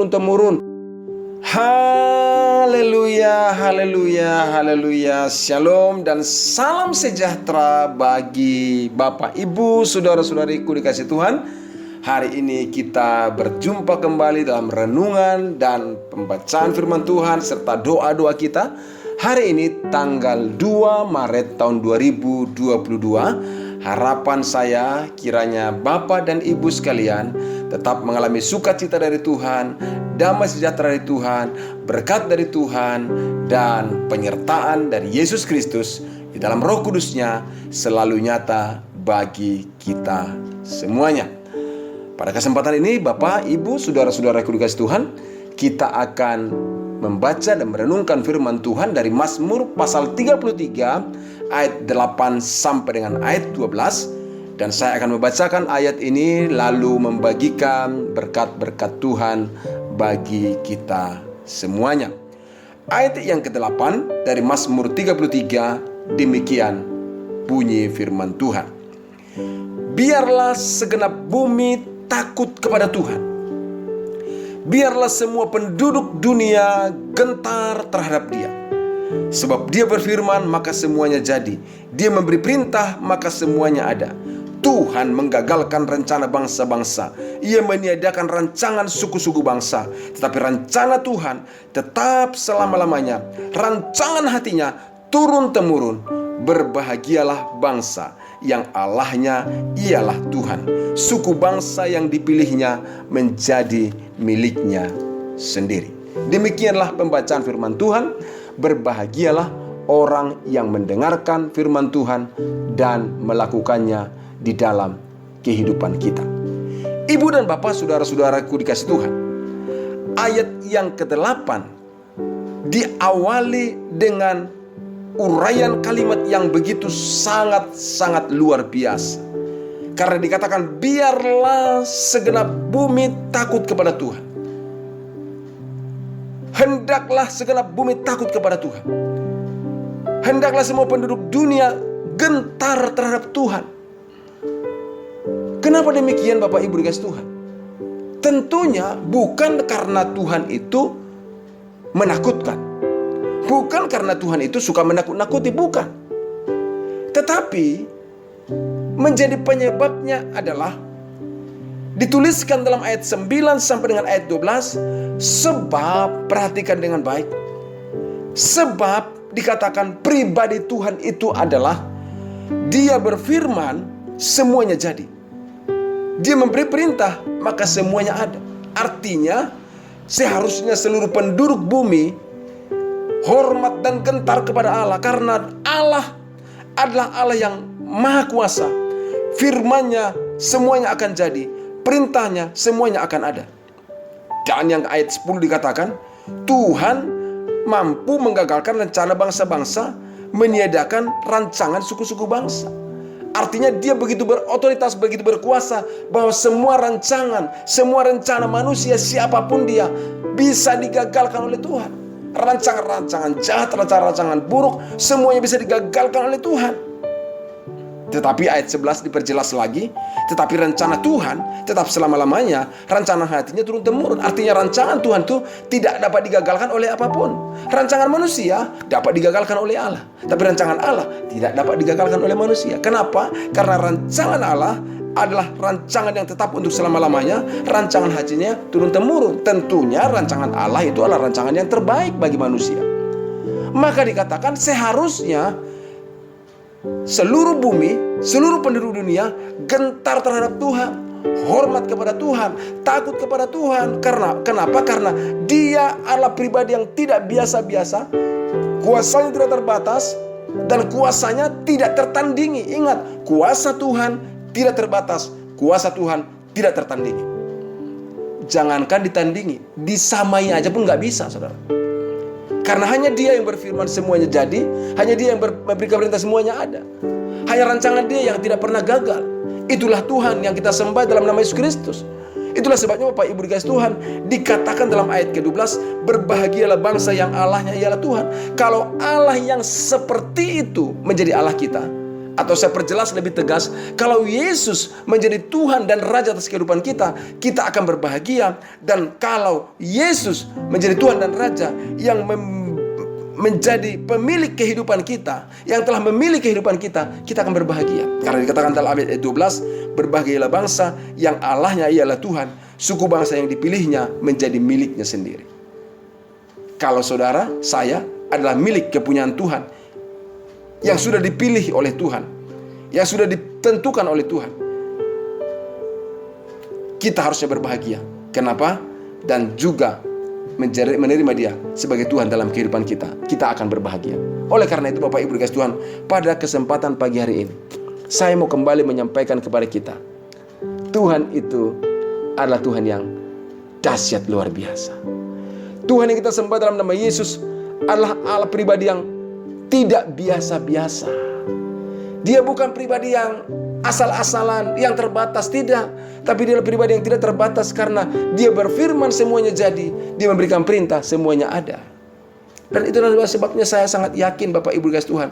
turun-temurun. Haleluya, haleluya, haleluya. Shalom dan salam sejahtera bagi Bapak, Ibu, saudara-saudariku dikasih Tuhan. Hari ini kita berjumpa kembali dalam renungan dan pembacaan firman Tuhan serta doa-doa kita. Hari ini tanggal 2 Maret tahun 2022. Harapan saya kiranya Bapak dan Ibu sekalian tetap mengalami sukacita dari Tuhan, damai sejahtera dari Tuhan, berkat dari Tuhan, dan penyertaan dari Yesus Kristus di dalam Roh Kudus-Nya selalu nyata bagi kita semuanya. Pada kesempatan ini Bapak, Ibu, saudara-saudaraku dikasih Tuhan, kita akan membaca dan merenungkan firman Tuhan dari Mazmur pasal 33 ayat 8 sampai dengan ayat 12. Dan saya akan membacakan ayat ini lalu membagikan berkat-berkat Tuhan bagi kita semuanya. Ayat yang ke-8 dari Mazmur 33, demikian bunyi firman Tuhan. Biarlah segenap bumi takut kepada Tuhan. Biarlah semua penduduk dunia gentar terhadap Dia. Sebab Dia berfirman, maka semuanya jadi. Dia memberi perintah, maka semuanya ada. Tuhan menggagalkan rencana bangsa-bangsa. Ia meniadakan rancangan suku-suku bangsa. Tetapi rencana Tuhan tetap selama-lamanya. Rancangan hatinya turun-temurun. Berbahagialah bangsa yang Allahnya ialah Tuhan. Suku bangsa yang dipilihnya menjadi miliknya sendiri. Demikianlah pembacaan firman Tuhan. Berbahagialah orang yang mendengarkan firman Tuhan dan melakukannya di dalam kehidupan kita. Ibu dan Bapak, saudara-saudaraku dikasih Tuhan, ayat yang ke-8 diawali dengan uraian kalimat yang begitu sangat-sangat luar biasa. Karena dikatakan, biarlah segenap bumi takut kepada Tuhan. Hendaklah segenap bumi takut kepada Tuhan. Hendaklah semua penduduk dunia gentar terhadap Tuhan. Kenapa demikian Bapak Ibu dikasih Tuhan? Tentunya bukan karena Tuhan itu menakutkan. Bukan karena Tuhan itu suka menakut-nakuti, bukan. Tetapi menjadi penyebabnya adalah dituliskan dalam ayat 9 sampai dengan ayat 12. Sebab, perhatikan dengan baik, sebab dikatakan pribadi Tuhan itu adalah Dia berfirman, semuanya jadi. Dia memberi perintah, maka semuanya ada. Artinya seharusnya seluruh penduduk bumi hormat dan gentar kepada Allah. Karena Allah adalah Allah yang maha kuasa. Firman-Nya semuanya akan jadi. Perintahnya semuanya akan ada. Dan yang ayat 10 dikatakan, Tuhan mampu menggagalkan rencana bangsa-bangsa, meniadakan rancangan suku-suku bangsa. Artinya Dia begitu berotoritas, begitu berkuasa, bahwa semua rancangan, semua rencana manusia, siapapun dia, bisa digagalkan oleh Tuhan. Rancangan-rancangan jahat, rancangan-rancangan buruk, semuanya bisa digagalkan oleh Tuhan. Tetapi ayat 11 diperjelas lagi, tetapi rencana Tuhan tetap selama-lamanya. Rancangan hatinya turun-temurun. Artinya rancangan Tuhan itu tidak dapat digagalkan oleh apapun. Rancangan manusia dapat digagalkan oleh Allah, tapi rancangan Allah tidak dapat digagalkan oleh manusia. Kenapa? Karena rancangan Allah adalah rancangan yang tetap untuk selama-lamanya. Rancangan hatinya turun-temurun. Tentunya rancangan Allah itu adalah rancangan yang terbaik bagi manusia. Maka dikatakan seharusnya seluruh bumi, seluruh penduduk dunia gentar terhadap Tuhan, hormat kepada Tuhan, takut kepada Tuhan. Kenapa? Karena Dia adalah pribadi yang tidak biasa-biasa, kuasanya tidak terbatas, dan kuasanya tidak tertandingi. Ingat, kuasa Tuhan tidak terbatas, kuasa Tuhan tidak tertandingi. Jangankan ditandingi, disamai aja pun gak bisa, saudara. Karena hanya Dia yang berfirman semuanya jadi. Hanya Dia yang memberikan perintah semuanya ada. Hanya rancangan Dia yang tidak pernah gagal. Itulah Tuhan yang kita sembah dalam nama Yesus Kristus. Itulah sebabnya Bapak Ibu dikasih Tuhan, dikatakan dalam ayat ke-12, berbahagialah bangsa yang Allahnya ialah Tuhan. Kalau Allah yang seperti itu menjadi Allah kita, Atau saya perjelas lebih tegas, kalau Yesus menjadi Tuhan dan Raja atas kehidupan kita, kita akan berbahagia. Dan kalau Yesus menjadi Tuhan dan Raja yang menjadi pemilik kehidupan kita, yang telah memilih kehidupan kita, kita akan berbahagia. Karena dikatakan dalam ayat 12, berbahagialah bangsa yang Allahnya ialah Tuhan, suku bangsa yang dipilihnya menjadi miliknya sendiri. Kalau saudara, saya adalah milik kepunyaan Tuhan, yang sudah dipilih oleh Tuhan, yang sudah ditentukan oleh Tuhan. Kita harusnya berbahagia. Kenapa? Dan juga menerima Dia sebagai Tuhan dalam kehidupan kita. Kita akan berbahagia. Oleh karena itu Bapak Ibu dikasih Tuhan, pada kesempatan pagi hari ini, saya mau kembali menyampaikan kepada kita, Tuhan itu adalah Tuhan yang dahsyat luar biasa. Tuhan yang kita sembah dalam nama Yesus adalah Allah pribadi yang tidak biasa-biasa. Dia bukan pribadi yang asal-asalan, yang terbatas, tidak. Tapi dia adalah pribadi yang tidak terbatas karena Dia berfirman semuanya jadi. Dia memberikan perintah semuanya ada. Dan itu adalah sebabnya saya sangat yakin Bapak Ibu dikasih Tuhan,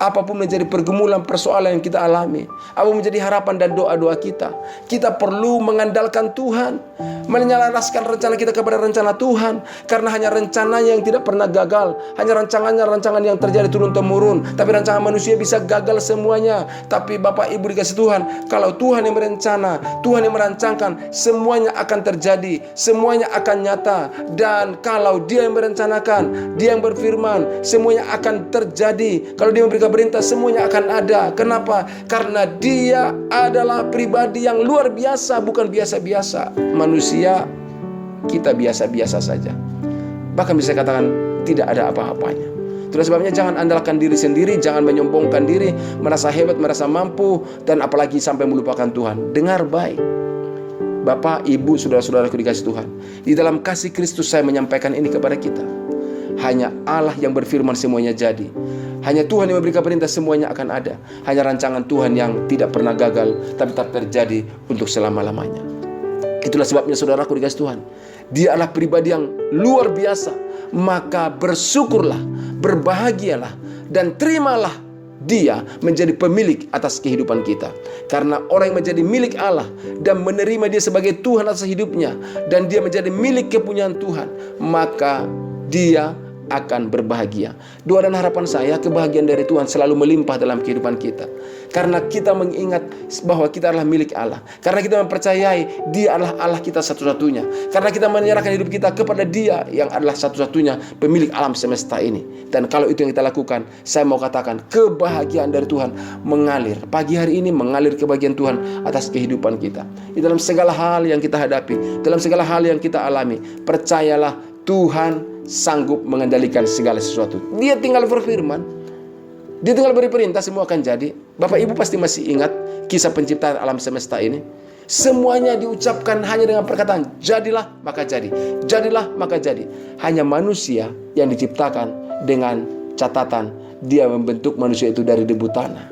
apapun menjadi pergumulan persoalan yang kita alami, apapun menjadi harapan dan doa-doa kita, kita perlu mengandalkan Tuhan, menyelaraskan rencana kita kepada rencana Tuhan. Karena hanya rencananya yang tidak pernah gagal, hanya rancangan yang terjadi turun-temurun. Tapi rancangan manusia bisa gagal semuanya. Tapi Bapak Ibu dikasih Tuhan, kalau Tuhan yang berencana, Tuhan yang merancangkan, semuanya akan terjadi, semuanya akan nyata. Dan kalau Dia yang merencanakan, Dia yang berfirman, semuanya akan terjadi. Kalau Dia memberikan perintah, semuanya akan ada. Kenapa? Karena Dia adalah pribadi yang luar biasa, bukan biasa-biasa. Manusia, kita biasa-biasa saja. Bahkan bisa katakan tidak ada apa-apanya. Itulah sebabnya jangan andalkan diri sendiri, jangan menyombongkan diri, merasa hebat, merasa mampu, dan apalagi sampai melupakan Tuhan. Dengar baik, Bapak, Ibu, saudara-saudaraku dikasih Tuhan, di dalam kasih Kristus saya menyampaikan ini kepada kita. Hanya Allah yang berfirman semuanya jadi. Hanya Tuhan yang memberikan perintah semuanya akan ada. Hanya rancangan Tuhan yang tidak pernah gagal, tapi tetap terjadi untuk selama-lamanya. Itulah sebabnya saudaraku dikasih Tuhan, Dia adalah pribadi yang luar biasa. Maka bersyukurlah, berbahagialah, dan terimalah Dia menjadi pemilik atas kehidupan kita. Karena orang yang menjadi milik Allah dan menerima Dia sebagai Tuhan atas hidupnya, dan dia menjadi milik kepunyaan Tuhan, maka dia akan berbahagia. Doa dan harapan saya, kebahagiaan dari Tuhan selalu melimpah dalam kehidupan kita. Karena kita mengingat bahwa kita adalah milik Allah. Karena kita mempercayai Dia adalah Allah kita satu-satunya. Karena kita menyerahkan hidup kita kepada Dia yang adalah satu-satunya pemilik alam semesta ini. Dan kalau itu yang kita lakukan, saya mau katakan kebahagiaan dari Tuhan mengalir. Pagi hari ini mengalir kebahagiaan Tuhan atas kehidupan kita. Di dalam segala hal yang kita hadapi, dalam segala hal yang kita alami, percayalah Tuhan sanggup mengendalikan segala sesuatu. Dia tinggal berfirman, Dia tinggal beri perintah, semua akan jadi. Bapak Ibu pasti masih ingat kisah penciptaan alam semesta ini. Semuanya diucapkan hanya dengan perkataan jadilah maka jadi, jadilah maka jadi. Hanya manusia yang diciptakan dengan catatan Dia membentuk manusia itu dari debu tanah.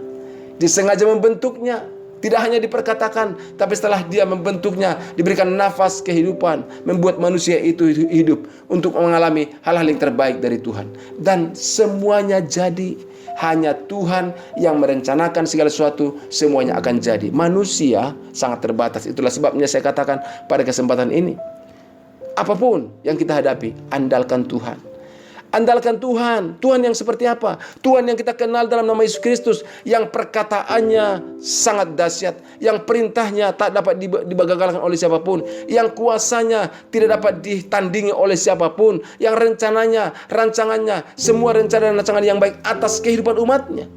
Disengaja membentuknya. Tidak hanya diperkatakan, tapi setelah Dia membentuknya, diberikan nafas kehidupan, membuat manusia itu hidup untuk mengalami hal-hal yang terbaik dari Tuhan. Dan semuanya jadi. Hanya Tuhan yang merencanakan segala sesuatu, semuanya akan jadi. Manusia sangat terbatas. Itulah sebabnya saya katakan pada kesempatan ini, apapun yang kita hadapi, andalkan Tuhan. Andalkan Tuhan. Tuhan yang seperti apa? Tuhan yang kita kenal dalam nama Yesus Kristus, yang perkataannya sangat dahsyat, yang perintahnya tak dapat digagalkan oleh siapapun, yang kuasanya tidak dapat ditandingi oleh siapapun, yang rencananya, rancangannya, semua rencana dan rancangan yang baik atas kehidupan umatnya.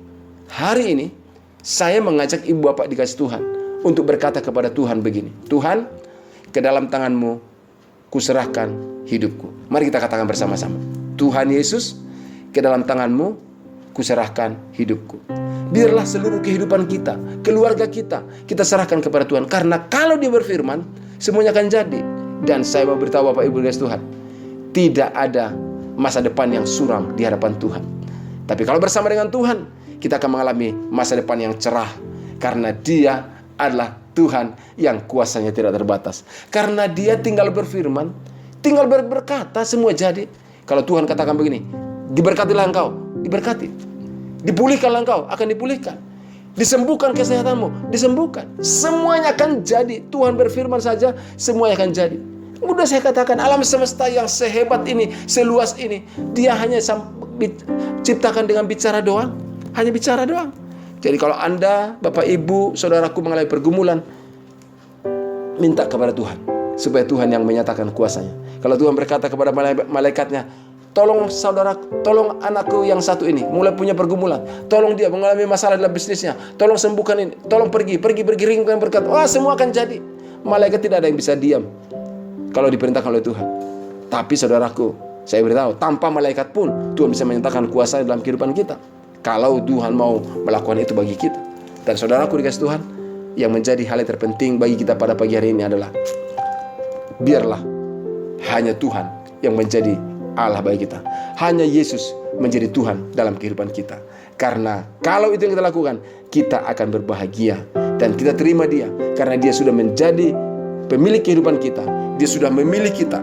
Hari ini saya mengajak ibu bapak dikasih Tuhan untuk berkata kepada Tuhan begini, Tuhan, ke dalam tangan-Mu kuserahkan hidupku. Mari kita katakan bersama-sama, Tuhan Yesus, ke dalam tangan-Mu kuserahkan hidupku. Biarlah seluruh kehidupan kita, keluarga kita serahkan kepada Tuhan. Karena kalau Dia berfirman, semuanya akan jadi. Dan saya mau beritahu Bapak Ibu guys Tuhan, tidak ada masa depan yang suram di hadapan Tuhan. Tapi kalau bersama dengan Tuhan, kita akan mengalami masa depan yang cerah. Karena Dia adalah Tuhan yang kuasanya tidak terbatas. Karena Dia tinggal berfirman, tinggal berkata, semua jadi. Kalau Tuhan katakan begini, diberkatilah engkau, diberkati. Dipulihkanlah engkau, akan dipulihkan. Disembuhkan kesehatanmu, disembuhkan. Semuanya akan jadi. Tuhan berfirman saja, semuanya akan jadi. Mudah saya katakan, alam semesta yang sehebat ini, seluas ini, dia hanya ciptakan dengan bicara doang. Hanya bicara doang. Jadi kalau Anda, Bapak Ibu, saudaraku mengalami pergumulan, minta kepada Tuhan, supaya Tuhan yang menyatakan kuasanya. Kalau Tuhan berkata kepada malaikatnya, tolong saudara, tolong anakku yang satu ini mulai punya pergumulan, tolong dia mengalami masalah dalam bisnisnya, tolong sembuhkan ini, tolong pergi, ringkan berkat, wah semua akan jadi. Malaikat tidak ada yang bisa diam kalau diperintahkan oleh Tuhan. Tapi saudaraku, saya beritahu, tanpa malaikat pun Tuhan bisa menyatakan kuasa dalam kehidupan kita, kalau Tuhan mau melakukan itu bagi kita. Dan saudaraku dikasih Tuhan, yang menjadi hal yang terpenting bagi kita pada pagi hari ini adalah, biarlah hanya Tuhan yang menjadi Allah bagi kita. Hanya Yesus menjadi Tuhan dalam kehidupan kita. Karena kalau itu yang kita lakukan, kita akan berbahagia. Dan kita terima Dia, karena Dia sudah menjadi pemilik kehidupan kita. Dia sudah memilih kita.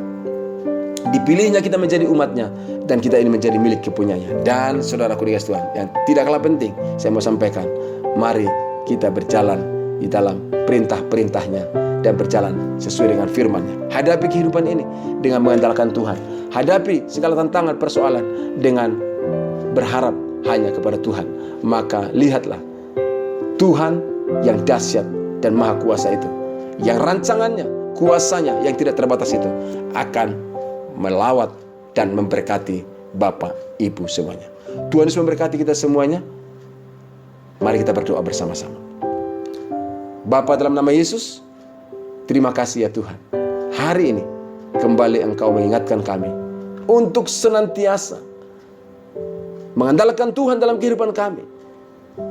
Dipilihnya kita menjadi umatnya, dan kita ini menjadi milik kepunyanya. Dan saudaraku dikasih Tuhan, yang tidak kalah penting, saya mau sampaikan, mari kita berjalan di dalam perintah-perintahnya dan berjalan sesuai dengan firman-Nya. Hadapi kehidupan ini dengan mengandalkan Tuhan. Hadapi segala tantangan, persoalan dengan berharap hanya kepada Tuhan. Maka lihatlah Tuhan yang dahsyat dan maha kuasa itu, yang rancangannya, kuasanya yang tidak terbatas itu akan melawat dan memberkati Bapak, Ibu semuanya. Tuhan Yesus memberkati kita semuanya. Mari kita berdoa bersama-sama. Bapa, dalam nama Yesus, terima kasih ya Tuhan. Hari ini kembali Engkau mengingatkan kami untuk senantiasa mengandalkan Tuhan dalam kehidupan kami.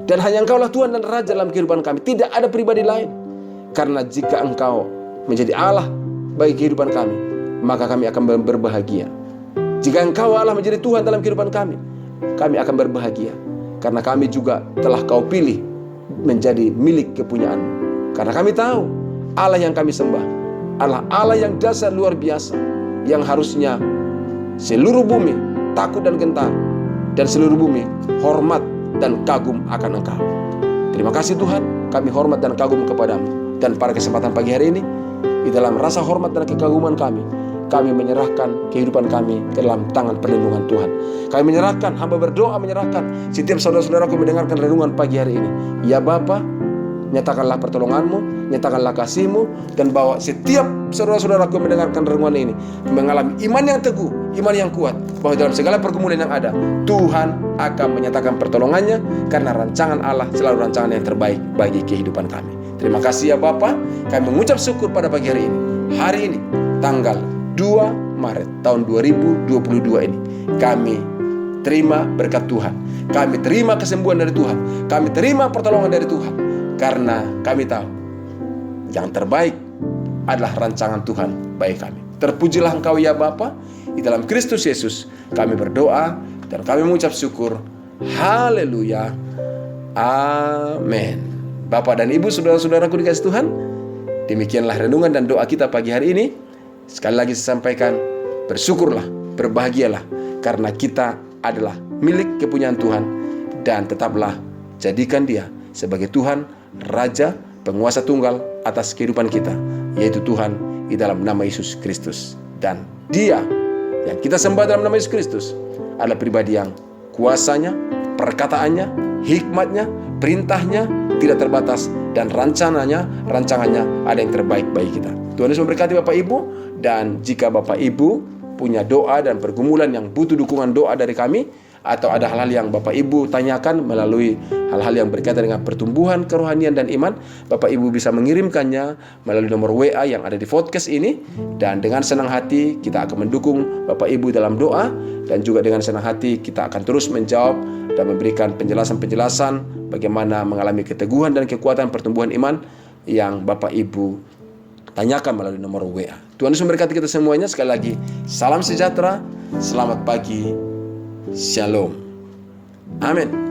Dan hanya Engkaulah Tuhan dan Raja dalam kehidupan kami. Tidak ada pribadi lain. Karena jika Engkau menjadi Allah bagi kehidupan kami, maka kami akan berbahagia. Jika Engkau Allah menjadi Tuhan dalam kehidupan kami akan berbahagia. Karena kami juga telah Kau pilih menjadi milik kepunyaan-Mu. Karena kami tahu Allah yang kami sembah adalah Allah yang dahsyat luar biasa, yang harusnya seluruh bumi takut dan gentar, dan seluruh bumi hormat dan kagum akan Engkau. Terima kasih Tuhan, kami hormat dan kagum kepadamu. Dan pada kesempatan pagi hari ini, di dalam rasa hormat dan kekaguman kami menyerahkan kehidupan kami ke dalam tangan perlindungan Tuhan. Kami menyerahkan, hamba berdoa menyerahkan setiap saudara-saudaraku mendengarkan renungan pagi hari ini. Ya Bapa, nyatakanlah pertolongan-Mu, nyatakanlah kasih-Mu, dan bawa setiap saudara-saudaraku mendengarkan renungan ini mengalami iman yang teguh, iman yang kuat, bahwa dalam segala pergumulan yang ada, Tuhan akan menyatakan pertolongannya, karena rancangan Allah selalu rancangan yang terbaik bagi kehidupan kami. Terima kasih ya Bapa, kami mengucap syukur pada pagi hari ini. Hari ini, tanggal 2 Maret tahun 2022 ini, kami terima berkat Tuhan, kami terima kesembuhan dari Tuhan, kami terima pertolongan dari Tuhan, karena kami tahu yang terbaik adalah rancangan Tuhan bagi kami. Terpujilah Engkau ya Bapa, di dalam Kristus Yesus kami berdoa dan kami mengucap syukur. Haleluya, amin. Bapak dan Ibu, saudara-saudaraku dikasih Tuhan, demikianlah renungan dan doa kita pagi hari ini. Sekali lagi saya sampaikan, bersyukurlah, berbahagialah, karena kita adalah milik kepunyaan Tuhan, dan tetaplah jadikan Dia sebagai Tuhan, Raja, penguasa tunggal atas kehidupan kita, yaitu Tuhan di dalam nama Yesus Kristus. Dan Dia yang kita sembah dalam nama Yesus Kristus adalah pribadi yang kuasanya, perkataannya, hikmatnya, perintahnya tidak terbatas, dan rancangannya ada yang terbaik bagi kita. Tuhan Yesus memberkati Bapak Ibu. Dan jika Bapak Ibu punya doa dan pergumulan yang butuh dukungan doa dari kami, atau ada hal-hal yang Bapak Ibu tanyakan melalui hal-hal yang berkaitan dengan pertumbuhan kerohanian dan iman, Bapak Ibu bisa mengirimkannya melalui nomor WA yang ada di podcast ini. Dan dengan senang hati kita akan mendukung Bapak Ibu dalam doa, dan juga dengan senang hati kita akan terus menjawab dan memberikan penjelasan-penjelasan bagaimana mengalami keteguhan dan kekuatan pertumbuhan iman yang Bapak Ibu tanyakan melalui nomor WA. Tuhan Yesus memberkati kita semuanya. Sekali lagi, salam sejahtera, selamat pagi, shalom, amin.